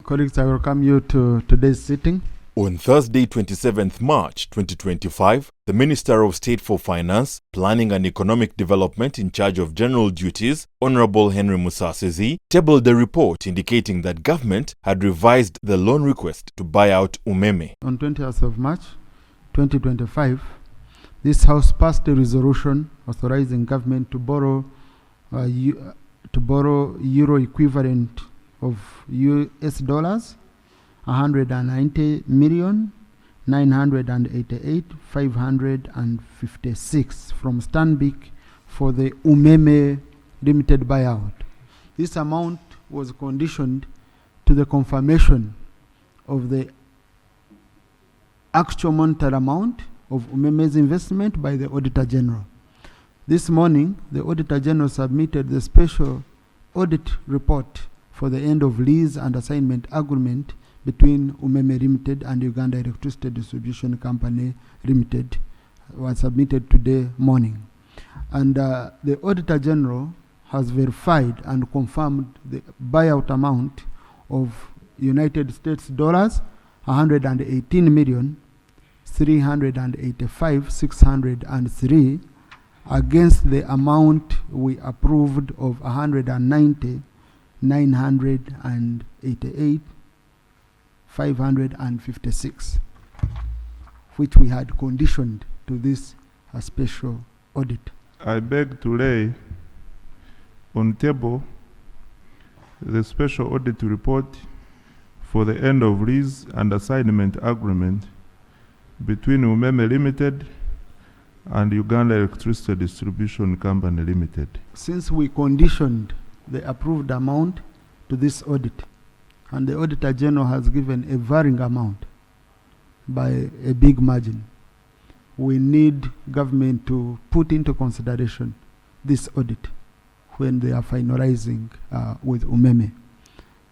Colleagues, I welcome you to today's sitting. On Thursday, 27th.March 2025, the Minister of State for Finance, Planning and Economic Development in charge of general duties, Honorable Henry Musasizi, tabled a report indicating that government had revised the loan request to buy out UMEME. On 20th of March 2025, this House passed a resolution authorizing government to borrow euro equivalent of US dollars 190,988,556 from Stanbic for the UMEME limited buyout. This amount was conditioned to the confirmation of the actual monetary amount of UMEME's investment by the Auditor General. This morning, the Auditor General submitted the special audit report for the end of lease and assignment agreement between UMEME Limited and Uganda Electricity Distribution Company Limited, was submitted today morning. And the Auditor General has verified and confirmed the buyout amount of United States dollars 118,385,603 against the amount we approved of 190,988,556, which we had conditioned to this special audit. I beg to lay on table the special audit report for the end of lease and assignment agreement between UMEME Limited and Uganda Electricity Distribution Company Limited. Since we conditioned the approved amount to this audit, and the Auditor General has given a varying amount by a big margin, we need government to put into consideration this audit when they are finalizing with UMEME.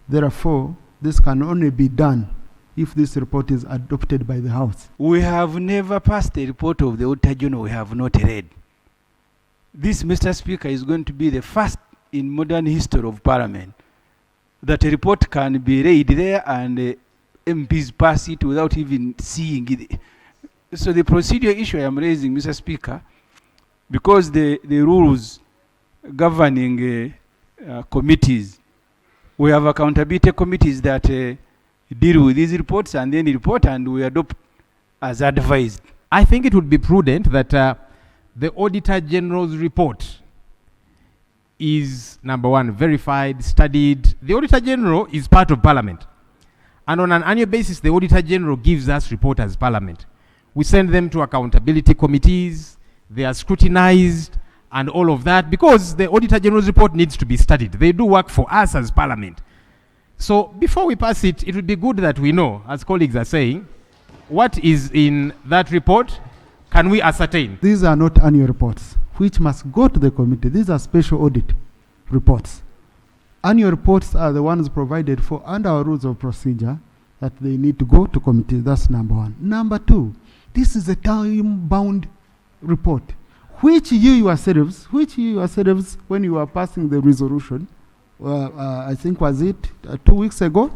Therefore, this can only be done if this report is adopted by the House. We have never passed a report of the Auditor General we have not read. This, Mr. Speaker, is going to be the first in modern history of Parliament that a report can be read there and MPs pass it without even seeing it. So the procedure issue I am raising, Mr. Speaker, because the rules governing committees, we have accountability committees that deal with these reports and then report and we adopt as advised. I think it would be prudent that the Auditor General's report is, number one, verified, studied. The Auditor General is part of Parliament. And on an annual basis, the Auditor General gives us report as Parliament. We send them to accountability committees, they are scrutinized and all of that, because the Auditor General's report needs to be studied. They do work for us as Parliament. So before we pass it, it would be good that we know, as colleagues are saying, what is in that report. Can we ascertain? These are not annual reports, which must go to the committee. These are special audit reports. Annual reports are the ones provided for under our rules of procedure that they need to go to committee. That's number one. Number two, this is a time-bound report, which you yourselves, when you are passing the resolution, I think was it 2 weeks ago?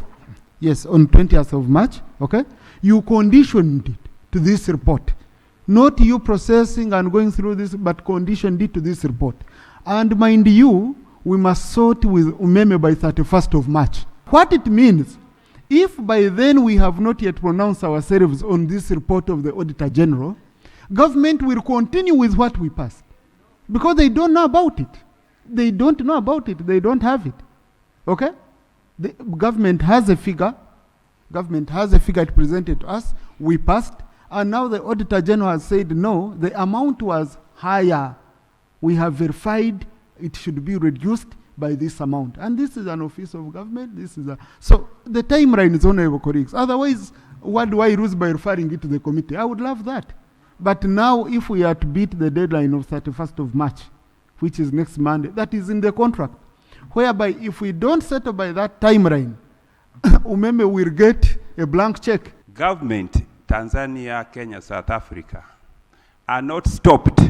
Yes, on 20th of March, okay? You conditioned it to this report. Not you processing and going through this, but conditioned it to this report. And mind you, we must sort with UMEME by 31st of March. What it means, if by then we have not yet pronounced ourselves on this report of the Auditor General, government will continue with what we passed. Because they don't know about it. They don't know about it. They don't have it. Okay? The government has a figure. Government has a figure it presented to us. We passed. And now the Auditor General has said, no, the amount was higher. We have verified it should be reduced by this amount. And this is an office of government. So the timeline is honorable colleagues. Otherwise, what do I lose by referring it to the committee? I would love that. But now, if we are to beat the deadline of 31st of March, which is next Monday, that is in the contract, whereby if we don't settle by that timeline, UMEME will get a blank check. Government, Tanzania, Kenya, South Africa, are not stopped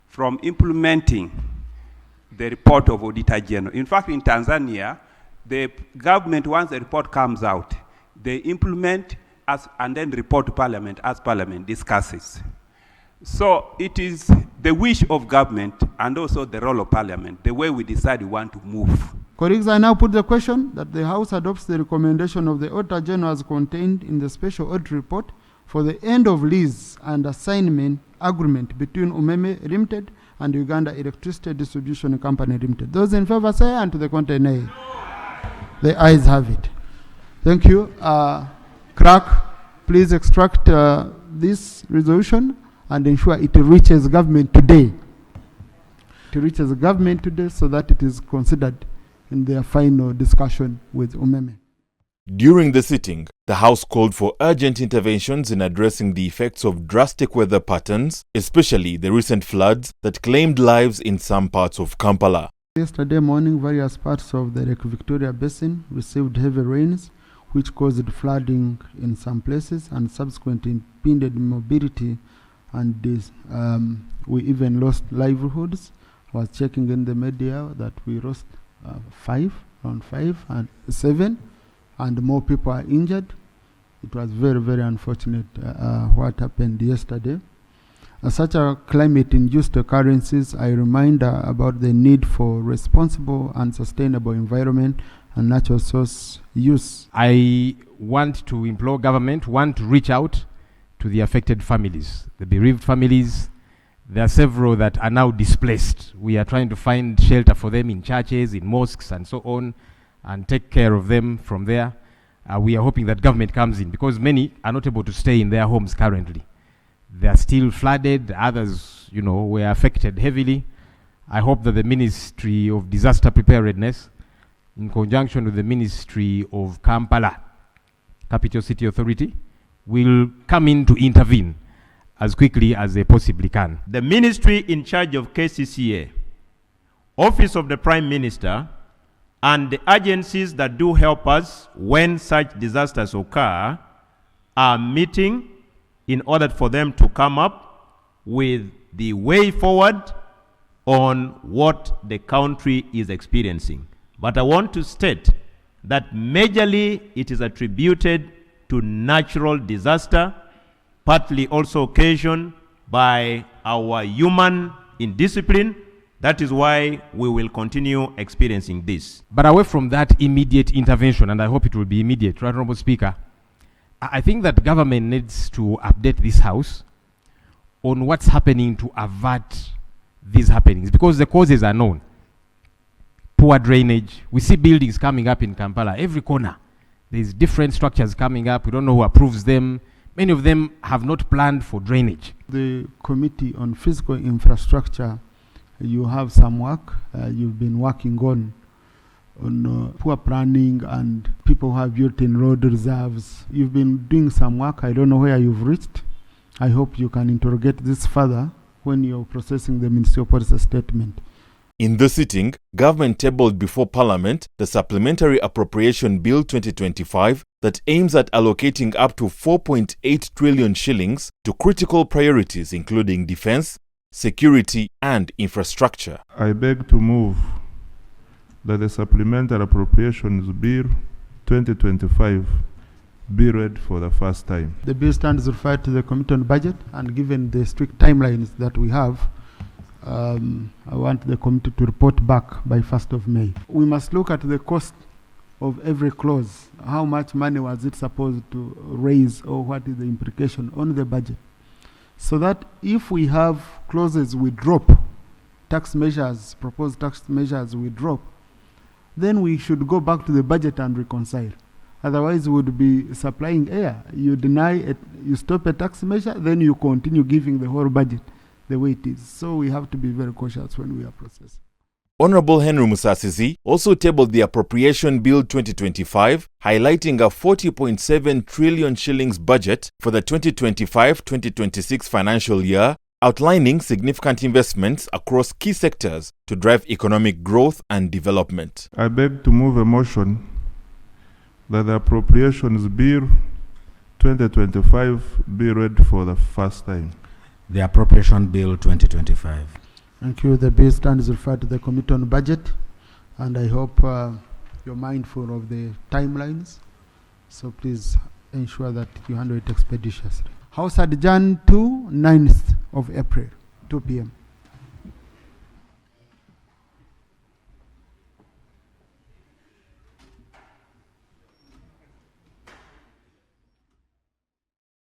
from implementing the report of Auditor General. In fact, in Tanzania, The government, once the report comes out, they implement and then report to Parliament as Parliament discusses. So it is the wish of government and also the role of Parliament, the way we decide we want to move. Colleagues, I now put the question that the House adopts the recommendation of the Auditor General as contained in the Special Audit Report for the end of lease and assignment agreement between UMEME Limited and Uganda Electricity Distribution Company Limited. Those in favor say aye, and to the contrary nay. The ayes have it. Thank you. Clerk, please extract this resolution and ensure it reaches government today. It reaches the government today so that it is considered in their final discussion with UMEME. During the sitting, the House called for urgent interventions in addressing the effects of drastic weather patterns, especially the recent floods that claimed lives in some parts of Kampala. Yesterday morning, various parts of the Lake Victoria Basin received heavy rains, which caused flooding in some places and subsequently impeded mobility, and we even lost livelihoods. I was checking in the media that we lost around 5 and 7, and more people are injured. It was very, very unfortunate what happened yesterday. Such a climate-induced occurrences, I remind about the need for responsible and sustainable environment and natural source use. I want to implore government, to reach out to the affected families, the bereaved families. There are several that are now displaced. We are trying to find shelter for them in churches, in mosques, and so on, and take care of them from there. We are hoping that government comes in because many are not able to stay in their homes currently. They are still flooded. Others, were affected heavily. I hope that the Ministry of Disaster Preparedness, in conjunction with the Ministry of Kampala, Capital City Authority, will come in to intervene as quickly as they possibly can. The ministry in charge of KCCA, Office of the Prime Minister, and the agencies that do help us when such disasters occur are meeting in order for them to come up with the way forward on what the country is experiencing. But I want to state that majorly it is attributed to natural disaster, partly also occasioned by our human indiscipline. That is why we will continue experiencing this. But away from that immediate intervention, and I hope it will be immediate, Right Honourable Speaker, I think that government needs to update this House on what's happening to avert these happenings, because the causes are known. Poor drainage. We see buildings coming up in Kampala, every corner. There's different structures coming up. We don't know who approves them. Many of them have not planned for drainage. The Committee on Physical Infrastructure, you have some work you've been working on poor planning and people who have built-in road reserves. You've been doing some work. I don't know where you've reached. I hope you can interrogate this further when you're processing the Ministerial Policy Statement. In the sitting, government tabled before Parliament the Supplementary Appropriation Bill 2025 that aims at allocating up to 4.8 trillion shillings to critical priorities including defense, security and infrastructure. I beg to move that the Supplementary Appropriations Bill 2025 be read for the first time. The bill stands referred to the Committee on Budget, and given the strict timelines that we have, I want the committee to report back by 1st of May. We must look at the cost of every clause. How much money was it supposed to raise, or what is the implication on the budget? So that if we have clauses we drop, tax measures, proposed tax measures we drop, then we should go back to the budget and reconcile. Otherwise, we would be supplying air. You deny it, you stop a tax measure, then you continue giving the whole budget the way it is. So we have to be very cautious when we are processing. Honourable Henry Musasizi also tabled the Appropriation Bill 2025, highlighting a 40.7 trillion shillings budget for the 2025-2026 financial year, outlining significant investments across key sectors to drive economic growth and development. I beg to move a motion that the Appropriations Bill 2025 be read for the first time. The Appropriation Bill 2025. Thank you. The bill stands referred to the Committee on Budget, and I hope you're mindful of the timelines, so please ensure that you handle it expeditiously. House adjourned to 9th of April, 2 p.m.